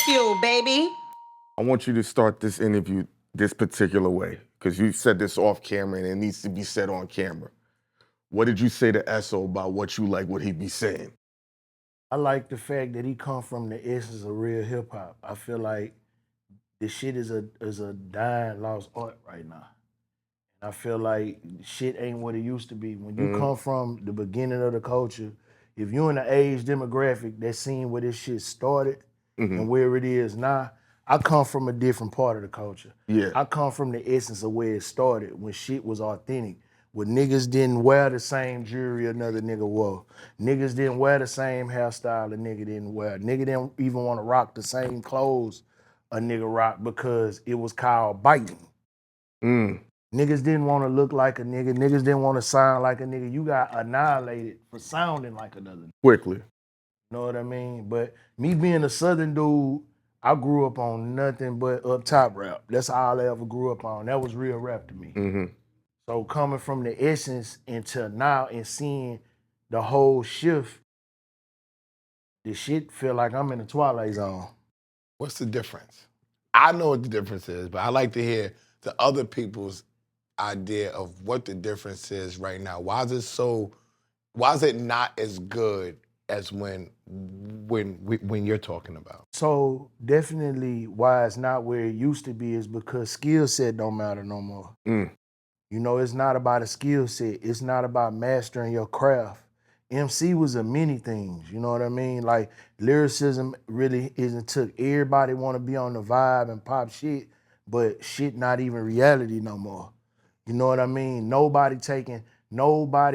Bagfuel, baby. I want you to start this interview this particular way, because you said this off camera and it needs to be said on camera. What did you say to Esso about what you like, what he be saying? I like the fact that he come from the essence of real hip hop. I feel like this shit is a dying lost art right now. I feel like shit ain't what it used to be. When you come from the beginning of the culture, if you're in the age demographic that's seen where this shit started and where it is now, I come from a different part of the culture. Yeah. I come from the essence of where it started, when shit was authentic. When niggas didn't wear the same jewelry another nigga wore. Niggas didn't wear the same hairstyle a nigga didn't wear. Nigga didn't even want to rock the same clothes a nigga rock because it was called biting. Niggas didn't want to look like a nigga. Niggas didn't want to sound like a nigga. You got annihilated for sounding like another nigga. Quickly. Know what I mean? But me being a Southern dude, I grew up on nothing but up top rap. That's all I ever grew up on. That was real rap to me. So coming from the essence until now and seeing the whole shift, the shit feel like I'm in the Twilight Zone. What's the difference? I know what the difference is, but I like to hear the other people's idea of what the difference is right now. Why is it not as good as when you're talking about? So definitely why it's not where it used to be is because skill set don't matter no more. You know, it's not about a skill set. It's not about mastering your craft. MC was a many things, you know what I mean? Like lyricism really isn't took. Everybody want to be on the vibe and pop shit, but shit not even reality no more. You know what I mean? Nobody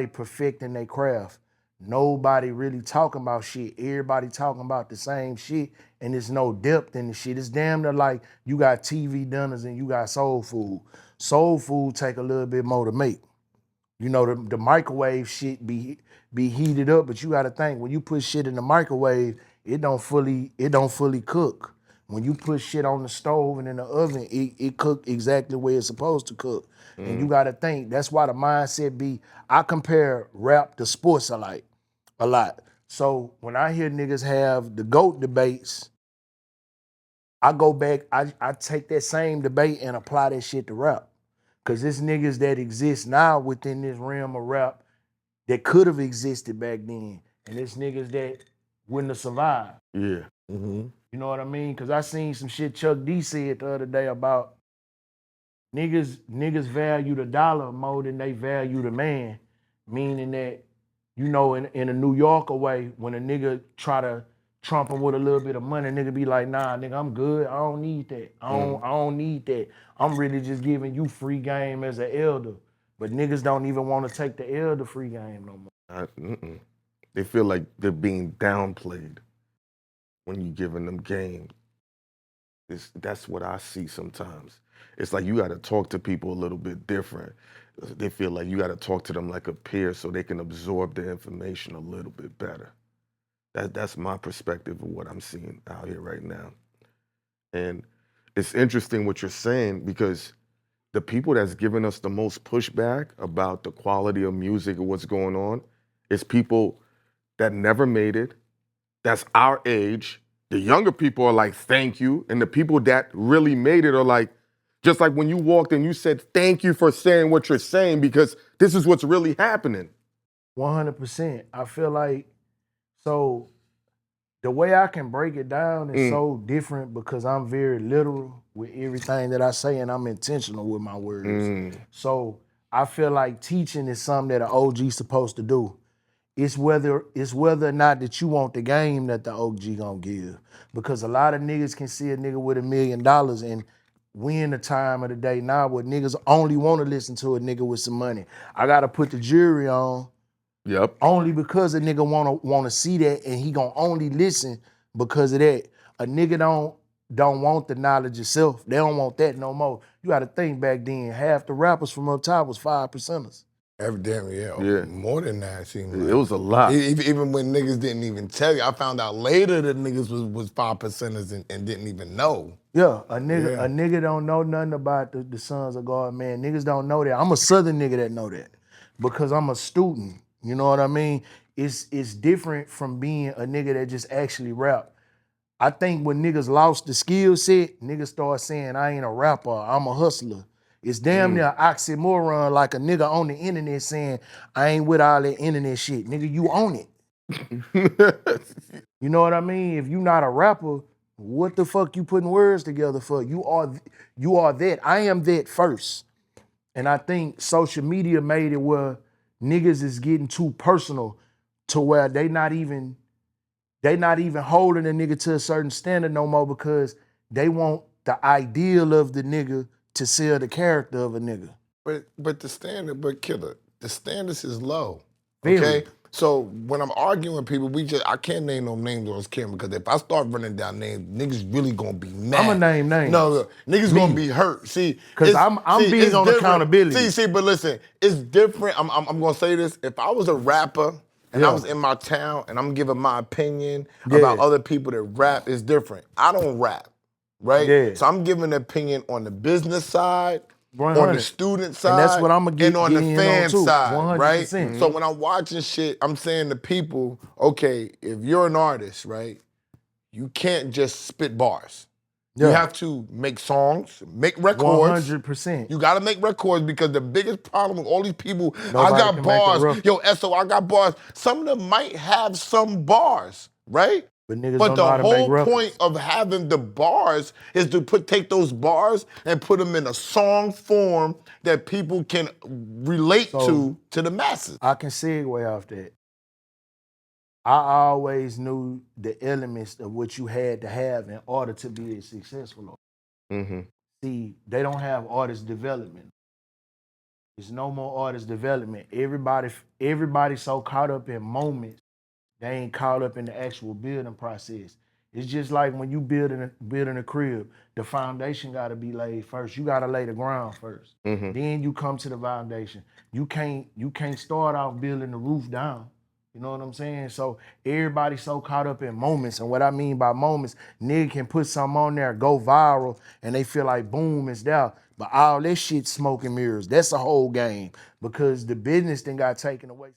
perfecting their craft. Nobody really talking about shit. Everybody talking about the same shit, and there's no depth in the shit. It's damn near like you got TV dinners and you got soul food. Soul food take a little bit more to make. You know, the microwave shit be heated up, but you gotta think, when you put shit in the microwave, it don't fully cook. When you put shit on the stove and in the oven, it cook exactly where it's supposed to cook. And you gotta think, that's why the mindset be, I compare rap to sports a lot. So when I hear niggas have the GOAT debates, I go back, I take that same debate and apply that shit to rap. Cause there's niggas that exist now within this realm of rap that could have existed back then. And there's niggas that wouldn't have survived. Yeah. You know what I mean? Cause I seen some shit Chuck D said the other day about niggas value the dollar more than they value the man. Meaning that, you know, in a New Yorker way, when a nigga try to trump him with a little bit of money, nigga be like, nah, nigga, I'm good. I don't need that. I don't need that. I'm really just giving you free game as an elder. But niggas don't even want to take the elder free game no more. They feel like they're being downplayed when you giving them game. That's what I see sometimes. It's like you got to talk to people a little bit different. They feel like you got to talk to them like a peer so they can absorb the information a little bit better. That's my perspective of what I'm seeing out here right now. And it's interesting what you're saying, because the people that's giving us the most pushback about the quality of music and what's going on is people that never made it, that's our age. The younger people are like, thank you. And the people that really made it are like, just like when you walked in, you said, thank you for saying what you're saying, because this is what's really happening. 100%. I feel like, so the way I can break it down is so different because I'm very literal with everything that I say, and I'm intentional with my words. So I feel like teaching is something that an OG's supposed to do. It's whether or not that you want the game that the OG gonna give. Because a lot of niggas can see a nigga with $1 million, and we in the time of the day now where niggas only want to listen to a nigga with some money. I gotta put the jury on. Yep. Only because a nigga wanna see that, and he gonna only listen because of that. A nigga don't want the knowledge itself. They don't want that no more. You gotta think, back then, half the rappers from up top was 5%ers. Evidently, yeah. More than that, it seemed like. It was a lot. Even when niggas didn't even tell you. I found out later that niggas was 5%ers and didn't even know. Yeah, a nigga don't know nothing about the Sons of God, man. Niggas don't know that. I'm a Southern nigga that know that because I'm a student. You know what I mean? It's different from being a nigga that just actually rap. I think when niggas lost the skill set, niggas start saying, I ain't a rapper, I'm a hustler. It's damn near an oxymoron, like a nigga on the internet saying, I ain't with all that internet shit. Nigga, you own it. You know what I mean? If you not a rapper, what the fuck you putting words together for? You are that. I am that first. And I think social media made it where niggas is getting too personal to where they not even holding a nigga to a certain standard no more because they want the ideal of the nigga to sell the character of a nigga. But Killa, the standards is low. Very. Okay? So when I'm arguing with people, I can't name no names on this camera because if I start running down names, niggas really gonna be mad. I'ma name names. No, niggas gonna be hurt. See, because I'm big on accountability. See, but listen, it's different. I'm gonna say this. If I was a rapper and I was in my town and I'm giving my opinion about other people that rap, it's different. I don't rap, right? Yeah. So I'm giving an opinion on the business side, 100. on the student side, and that's what I'm gonna get and on the fan too, side, 100%. right? So when I'm watching shit, I'm saying to people, okay, if you're an artist, right, you can't just spit bars. You have to make songs, make records. 100%. You gotta make records because the biggest problem with all these people, Nobody I got can bars. make a Yo, Esso, I got bars. Some of them might have some bars, right? But niggas But don't know how the to make whole records. point of having the bars is to take those bars and put them in a song form that people can relate to the masses. I can segue off that. I always knew the elements of what you had to have in order to be a successful artist. See, they don't have artist development. There's no more artist development. Everybody so caught up in moments, they ain't caught up in the actual building process. It's just like when you building a crib, the foundation gotta be laid first. You gotta lay the ground first. Then you come to the foundation. You can't start off building the roof down. You know what I'm saying? So everybody so caught up in moments. And what I mean by moments, nigga can put something on there, go viral, and they feel like boom, it's there. But all that shit smoke and mirrors. That's a whole game. Because the business then got taken away.